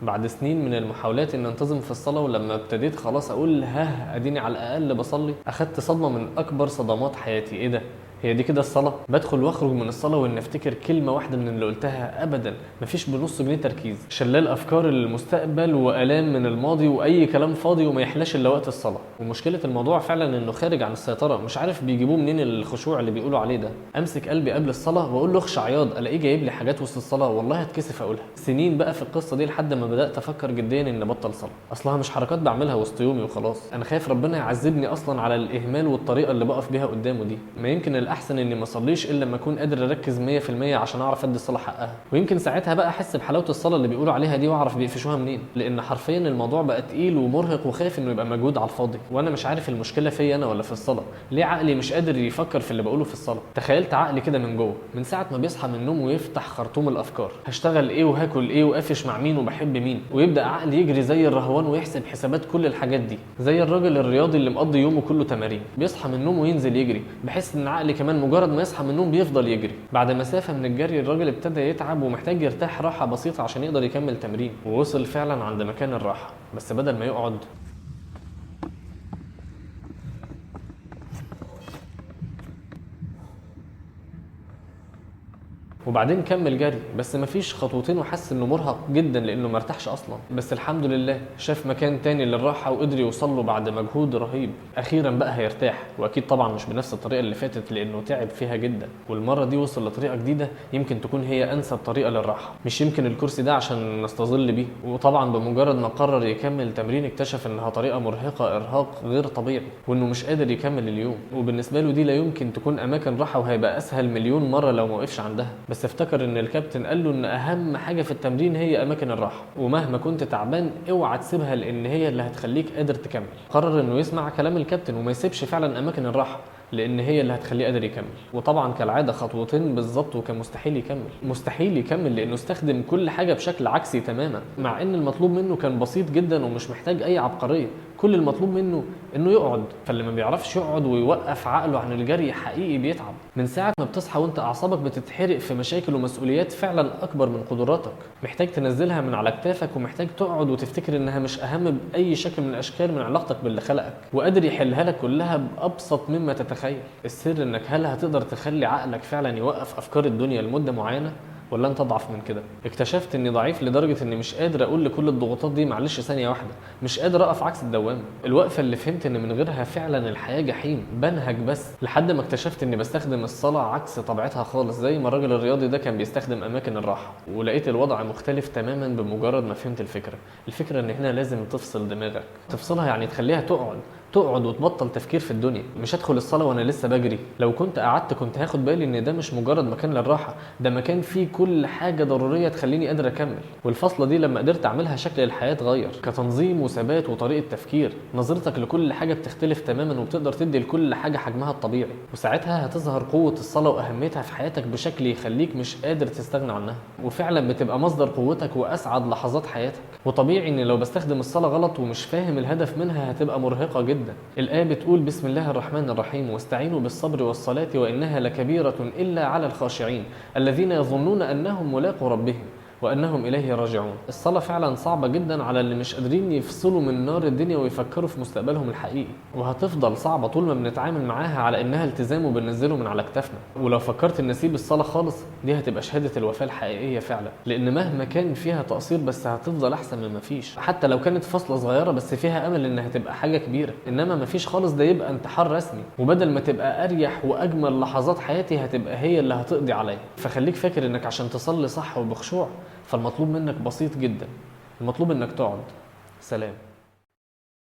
بعد سنين من المحاولات ان انتظم في الصلاه، ولما ابتديت خلاص اقول اديني على الاقل بصلي، اخدت صدمه من اكبر صدمات حياتي. ايه ده؟ هي دي كده الصلاه؟ بدخل واخرج من الصلاه وان افتكر كلمه واحده من اللي قلتها ابدا، مفيش بنص جنيه تركيز، شلال افكار للمستقبل والام من الماضي واي كلام فاضي وما يحلاش الا وقت الصلاه. ومشكله الموضوع فعلا انه خارج عن السيطره، مش عارف بيجيبوه منين الخشوع اللي بيقولوا عليه ده. امسك قلبي قبل الصلاه واقول له اخشع عياض، الاقيه جايب لي حاجات وسط الصلاه والله هتكسف اقولها. سنين بقى في القصه دي لحد ما بدات افكر جديا ان ابطل صلاه. اصلها مش حركات بعملها وسط يومي وخلاص، انا خايف ربنا يعذبني اصلا على الاهمال والطريقه اللي بقف بيها قدامه دي. ما يمكن الاحسن اني ما اصليش الا لما اكون قادر اركز 100% عشان اعرف ادي الصلاه حقها، ويمكن ساعتها بقى احس بحلاوه الصلاه اللي بيقولوا عليها دي واعرف بيقفشوها منين، لان حرفيا الموضوع بقى تقيل ومرهق وخايف انه يبقى مجهود على الفاضي. وانا مش عارف المشكله فيا انا ولا في الصلاه، ليه عقلي مش قادر يفكر في اللي بقوله في الصلاه؟ تخيلت عقلي كده من جوه من ساعه ما بيصحى من النوم ويفتح خرطوم الافكار، هشتغل ايه وهاكل ايه وقافش مع مين وبحب مين، ويبدا عقلي يجري زي الرهوان ويحسب حسابات كل الحاجات دي، زي الراجل الرياضي اللي مقضي يومه كله تمارين، بيصحى من النوم وينزل يجري. بحس ان عقلي كمان مجرد ما يصحى من النوم بيفضل يجري. بعد مسافه من الجري الراجل ابتدى يتعب ومحتاج يرتاح راحه بسيطه عشان يقدر يكمل تمرين، ووصل فعلا عند مكان الراحه، بس بدل ما يقعد وبعدين كمل جري، بس مفيش خطوتين وحس انه مرهق جدا لانه مرتاحش اصلا. بس الحمد لله شاف مكان تاني للراحه وقدر يوصل له بعد مجهود رهيب. اخيرا بقى هيرتاح، واكيد طبعا مش بنفس الطريقه اللي فاتت لانه تعب فيها جدا، والمره دي وصل لطريقه جديده يمكن تكون هي انسب طريقه للراحه. مش يمكن الكرسي ده عشان نستظل بيه. وطبعا بمجرد ما قرر يكمل تمرين اكتشف انها طريقه مرهقه ارهاق غير طبيعي، وانه مش قادر يكمل اليوم. وبالنسبه له دي لا يمكن تكون اماكن راحه، وهيبقى اسهل مليون مره لو ما وقفش عندها. بس افتكر ان الكابتن قال له ان اهم حاجه في التمرين هي اماكن الراحه، ومهما كنت تعبان اوعى تسيبها لان هي اللي هتخليك قادر تكمل. قرر انه يسمع كلام الكابتن وما يسيبش فعلا اماكن الراحه، لان هي اللي هتخليه قادر يكمل. وطبعا كالعاده خطوتين بالظبط وكان مستحيل يكمل. مستحيل يكمل لانه استخدم كل حاجه بشكل عكسي تماما، مع ان المطلوب منه كان بسيط جدا ومش محتاج اي عبقريه. كل المطلوب منه انه يقعد، فاللي ما بيعرفش يقعد ويوقف عقله عن الجري حقيقي بيتعب. من ساعه ما بتصحى وانت اعصابك بتتحرق في مشاكل ومسؤوليات فعلا اكبر من قدراتك، محتاج تنزلها من على كتافك، ومحتاج تقعد وتفتكر انها مش اهم باي شكل من الاشكال من علاقتك باللي خلقك وقادر يحلها لك كلها بابسط مما تتخيل. السر انك هل هتقدر تخلي عقلك فعلا يوقف افكار الدنيا لمده معينه، ولا انت اضعف من كده؟ اكتشفت اني ضعيف لدرجه اني مش قادر اقول لكل الضغوطات دي معلش ثانيه واحده، مش قادر اقف عكس الدوامه. الوقفه اللي فهمت ان من غيرها فعلا الحياه جحيم، بنهج بس، لحد ما اكتشفت اني بستخدم الصلاه عكس طبيعتها خالص، زي ما الراجل الرياضي ده كان بيستخدم اماكن الراحه. ولقيت الوضع مختلف تماما بمجرد ما فهمت الفكره ان هنا لازم تفصل دماغك. تفصلها يعني تخليها تقعد وتبطل تفكير في الدنيا. مش هدخل الصلاه وانا لسه بجري، لو كنت قعدت كنت هاخد بالي ان ده مش مجرد مكان للراحه، ده مكان فيه كل حاجه ضروريه تخليني قادر اكمل. والفصله دي لما قدرت اعملها شكل الحياه اتغير، كتنظيم وثبات وطريقه تفكير. نظرتك لكل حاجه بتختلف تماما وبتقدر تدي لكل حاجه حجمها الطبيعي. وساعتها هتظهر قوه الصلاه واهميتها في حياتك بشكل يخليك مش قادر تستغنى عنها، وفعلا بتبقى مصدر قوتك واسعد لحظات حياتك. وطبيعي ان لو بستخدم الصلاه غلط ومش فاهم الهدف منها هتبقى مرهقه جدا. الآية بتقول بسم الله الرحمن الرحيم واستعينوا بالصبر والصلاة وإنها لكبيرة إلا على الخاشعين الذين يظنون أنهم ملاقو ربهم وأنهم إليه راجعون. الصلاة فعلا صعبة جدا على اللي مش قادرين يفصلوا من نار الدنيا ويفكروا في مستقبلهم الحقيقي، وهتفضل صعبة طول ما بنتعامل معاها على إنها التزام وبننزله من على كتافنا. ولو فكرت إن نسيب الصلاة خالص، دي هتبقى شهادة الوفاة الحقيقية فعلا، لأن مهما كان فيها تقصير بس هتفضل أحسن من مفيش. حتى لو كانت فصلة صغيرة بس فيها أمل إنها تبقى حاجة كبيرة، إنما مفيش خالص ده يبقى انتحار رسمي، وبدل ما تبقى أريح وأجمل لحظات حياتي هتبقى هي اللي هتقضي عليا. فخليك فاكر إنك عشان تصلي صح وبخشوع فالمطلوب منك بسيط جدا، المطلوب انك تقعد. سلام.